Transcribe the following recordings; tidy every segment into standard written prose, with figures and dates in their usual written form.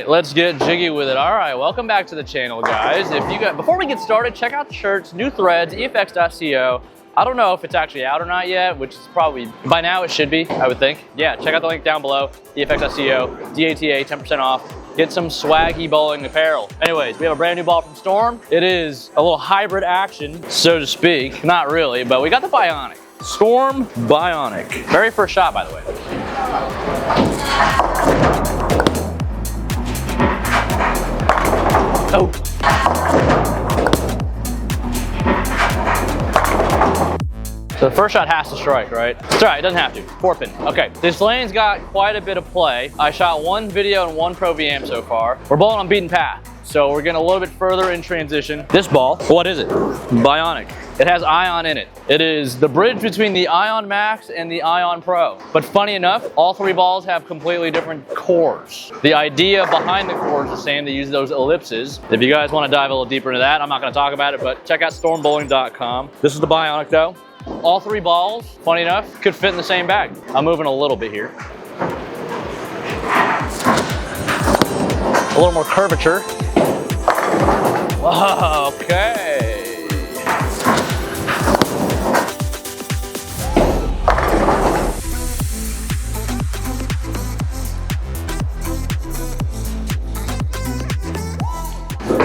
right, let's get jiggy with it. All right, welcome back to the channel, guys. Before we get started, check out the shirts, new threads, efx.co. I don't know if it's actually out or not yet, which is probably, by now it should be, I would think. Yeah, check out the link down below, efx.co, DATA, 10% off. Get some swaggy bowling apparel. Anyways, we have a brand new ball from Storm. It is a little hybrid action, so to speak. Not really, but we got the Bionic. Storm Bionic. Very first shot, by the way. Oh. So the first shot has to strike, right? It's all right, it doesn't have to. 4-pin. Okay, this lane's got quite a bit of play. I shot one video and one pro VM so far. We're bowling on beaten path, so we're getting a little bit further in transition. This ball, what is it? Bionic. It has Ion in it. It is the bridge between the Ion Max and the Ion Pro. But funny enough, all three balls have completely different cores. The idea behind the core is the same. They use those ellipses. If you guys want to dive a little deeper into that, I'm not going to talk about it, but check out stormbowling.com. This is the Bionic though. All three balls, funny enough, could fit in the same bag. I'm moving a little bit here. A little more curvature. Whoa, okay.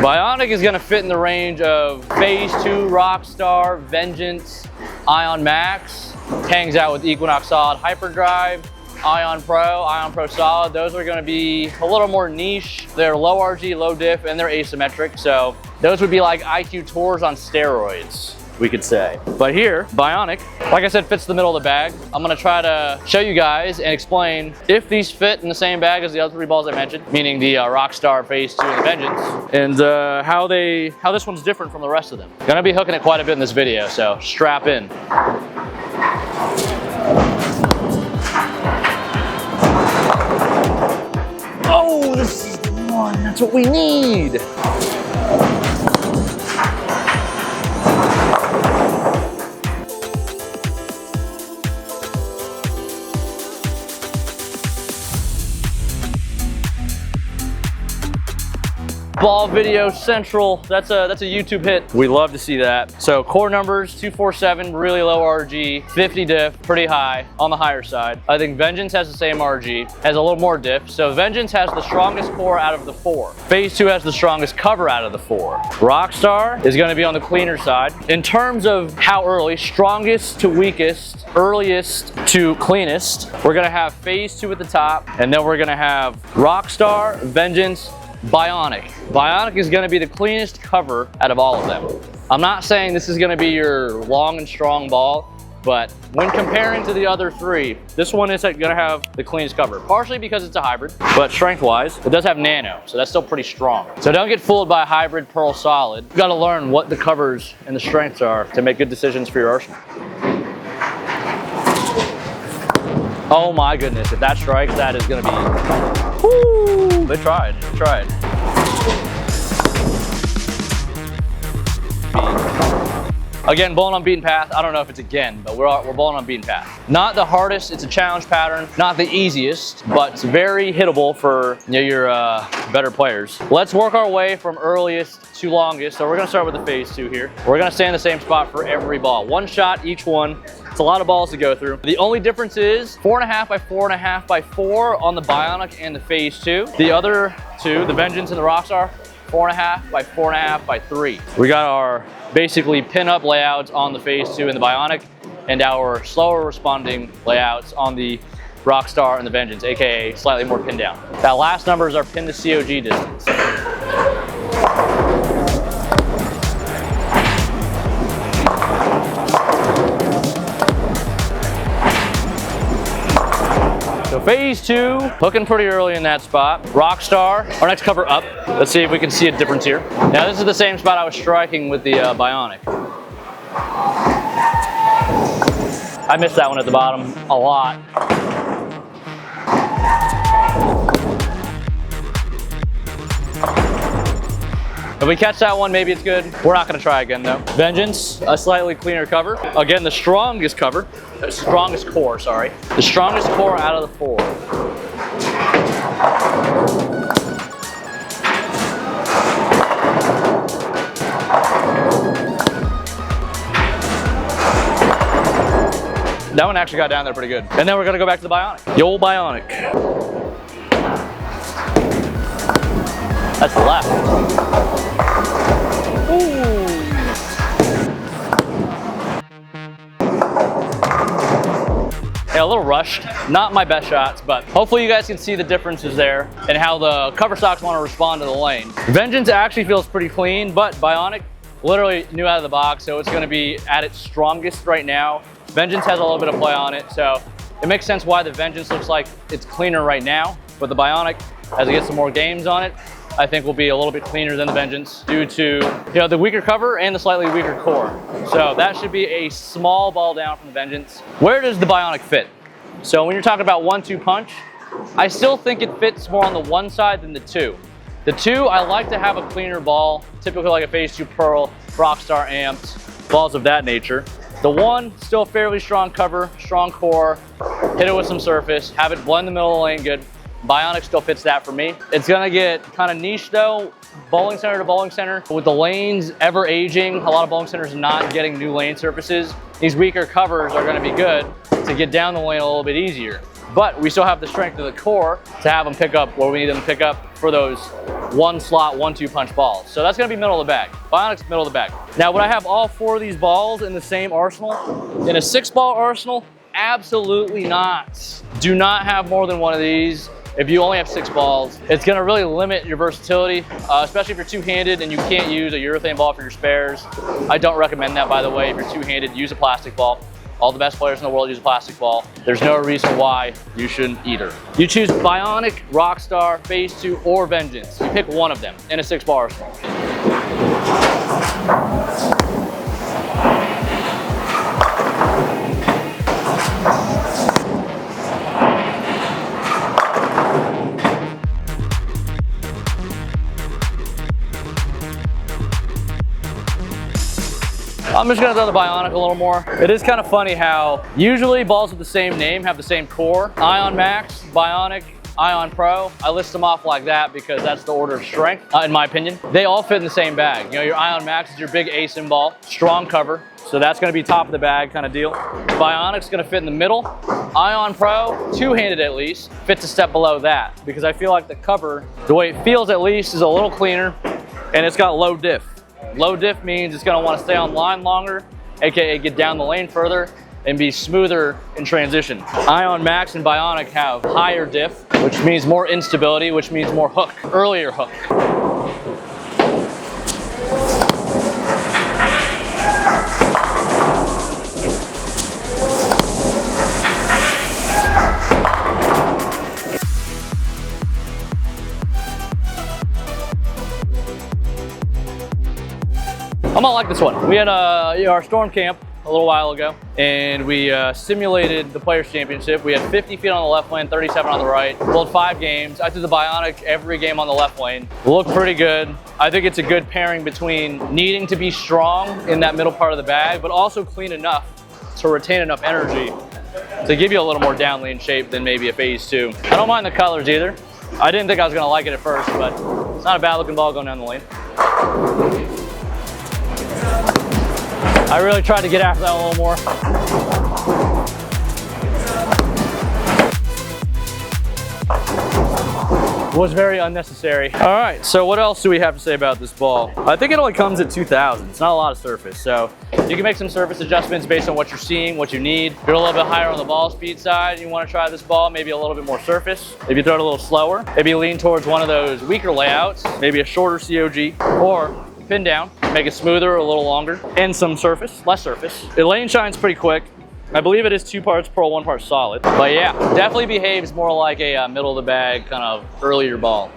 Bionic is gonna fit in the range of Phase 2, Rockstar, Vengeance, Ion Max, Tang's out with Equinox Solid Hyperdrive, Ion Pro Solid. Those are gonna be a little more niche. They're low RG, low diff, and they're asymmetric. So those would be like IQ Tours on steroids, we could say. But here, Bionic, like I said, fits the middle of the bag. I'm gonna try to show you guys and explain if these fit in the same bag as the other three balls I mentioned, meaning the Rockstar, Phase 2, and the Vengeance, and how this one's different from the rest of them. Gonna be hooking it quite a bit in this video, so strap in. Oh, this is the one, that's what we need. Ball video central, that's a YouTube hit. We love to see that. So core numbers, 247, really low RG, 50 diff, pretty high, on the higher side. I think Vengeance has the same RG, has a little more diff. So Vengeance has the strongest core out of the four. Phase 2 has the strongest cover out of the four. Rockstar is gonna be on the cleaner side. In terms of how early, strongest to weakest, earliest to cleanest, we're gonna have Phase 2 at the top, and then we're gonna have Rockstar, Vengeance, Bionic. Bionic is going to be the cleanest cover out of all of them. I'm not saying this is going to be your long and strong ball, but when comparing to the other three, this one is going to have the cleanest cover. Partially because it's a hybrid, but strength-wise, it does have nano, so that's still pretty strong. So don't get fooled by a hybrid pearl solid. You've got to learn what the covers and the strengths are to make good decisions for your arsenal. Oh my goodness, if that strikes, that is going to be... Woo! They tried. Again, bowling on beaten path. I don't know if it's again, but we're bowling on beaten path. Not the hardest, it's a challenge pattern. Not the easiest, but it's very hittable for your better players. Let's work our way from earliest to longest. So we're gonna start with the Phase 2 here. We're gonna stay in the same spot for every ball. One shot each one. It's a lot of balls to go through. The only difference is 4.5 by 4.5 by 4 on the Bionic and the Phase 2. The other two, the Vengeance and the Rockstar, 4.5 by 4.5 by 3. We got our basically pin-up layouts on the Phase 2 and the Bionic, and our slower responding layouts on the Rockstar and the Vengeance, aka slightly more pinned down. That last number is our pin to COG distance. So Phase 2, hooking pretty early in that spot. Rockstar, our next cover up. Let's see if we can see a difference here. Now this is the same spot I was striking with the Bionic. I missed that one at the bottom a lot. If we catch that one, maybe it's good. We're not gonna try again though. Vengeance, a slightly cleaner cover. Again, the strongest core, sorry. The strongest core out of the four. That one actually got down there pretty good. And then we're gonna go back to the Bionic. The old Bionic. That's the left. Ooh. Yeah, a little rushed. Not my best shots, but hopefully you guys can see the differences there and how the cover stocks want to respond to the lane. Vengeance actually feels pretty clean, but Bionic, literally new out of the box, so it's gonna be at its strongest right now. Vengeance has a little bit of play on it, so it makes sense why the Vengeance looks like it's cleaner right now, but the Bionic, as it gets some more games on it, I think will be a little bit cleaner than the Vengeance due to, the weaker cover and the slightly weaker core. So that should be a small ball down from the Vengeance. Where does the Bionic fit? So when you're talking about 1-2 punch, I still think it fits more on the one side than the 2. The 2, I like to have a cleaner ball, typically like a Phase 2 Pearl, Rockstar Amps, balls of that nature. The 1, still fairly strong cover, strong core, hit it with some surface, have it blend the middle of the lane good. Bionic still fits that for me. It's gonna get kind of niche though, bowling center to bowling center. With the lanes ever aging, a lot of bowling centers not getting new lane surfaces. These weaker covers are gonna be good to get down the lane a little bit easier. But we still have the strength of the core to have them pick up where we need them to pick up for those one slot, 1-2 punch balls. So that's gonna be middle of the bag. Bionic's middle of the bag. Now, would I have all 4 of these balls in the same arsenal? In a 6-ball arsenal? Absolutely not. Do not have more than one of these. If you only have 6 balls, it's gonna really limit your versatility, especially if you're two-handed and you can't use a urethane ball for your spares. I don't recommend that, by the way. If you're two-handed, use a plastic ball. All the best players in the world use a plastic ball. There's no reason why you shouldn't either. You choose Bionic, Rockstar, Phase 2, or Vengeance. You pick one of them in a 6-ball arsenal. I'm just gonna throw the Bionic a little more. It is kind of funny how usually balls with the same name have the same core. Ion Max, Bionic, Ion Pro. I list them off like that because that's the order of strength, in my opinion. They all fit in the same bag. Your Ion Max is your big ASIM ball, strong cover. So that's gonna be top of the bag kind of deal. Bionic's gonna fit in the middle. Ion Pro, two-handed at least, fits a step below that because I feel like the cover, the way it feels at least, is a little cleaner and it's got low diff. Low diff means it's gonna wanna stay on line longer, AKA get down the lane further and be smoother in transition. Ion Max and Bionic have higher diff, which means more instability, which means more hook, earlier hook. I'm gonna like this one. We had our storm camp a little while ago, and we simulated the Players Championship. We had 50 feet on the left lane, 37 on the right. Rolled 5 games. I threw the Bionic every game on the left lane. Looked pretty good. I think it's a good pairing between needing to be strong in that middle part of the bag, but also clean enough to retain enough energy to give you a little more down lane shape than maybe a Phase 2. I don't mind the colors either. I didn't think I was gonna like it at first, but it's not a bad looking ball going down the lane. I really tried to get after that a little more. Was very unnecessary. All right, so what else do we have to say about this ball? I think it only comes at 2,000. It's not a lot of surface, so you can make some surface adjustments based on what you're seeing, what you need. If you're a little bit higher on the ball speed side and you want to try this ball, maybe a little bit more surface. If you throw it a little slower, maybe lean towards one of those weaker layouts, maybe a shorter COG, or pin down, make it smoother, a little longer, and some surface, less surface. The lane shines pretty quick. I believe it is 2 parts pearl, 1 part solid. But yeah, definitely behaves more like a middle of the bag kind of earlier ball.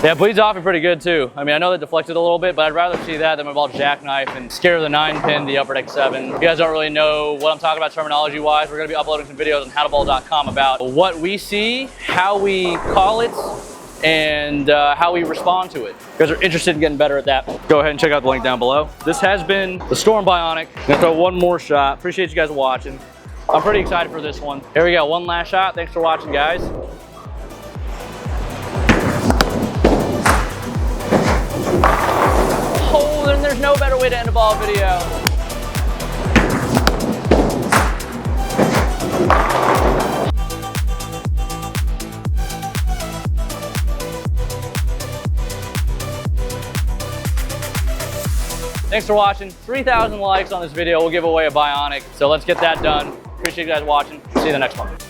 Yeah, bleeds off it pretty good too. I mean, I know that deflected a little bit, but I'd rather see that than my ball jackknife and scare the 9-pin, the upper deck 7. If you guys don't really know what I'm talking about terminology-wise, we're gonna be uploading some videos on howtoball.com about what we see, how we call it, and how we respond to it. If you guys are interested in getting better at that, go ahead and check out the link down below. This has been the Storm Bionic. I'm gonna throw one more shot. Appreciate you guys watching. I'm pretty excited for this one. Here we go, one last shot. Thanks for watching, guys. Oh, then there's no better way to end a ball video. Thanks for watching. 3,000 likes on this video. We'll give away a Bionic. So let's get that done. Appreciate you guys watching. See you in the next one.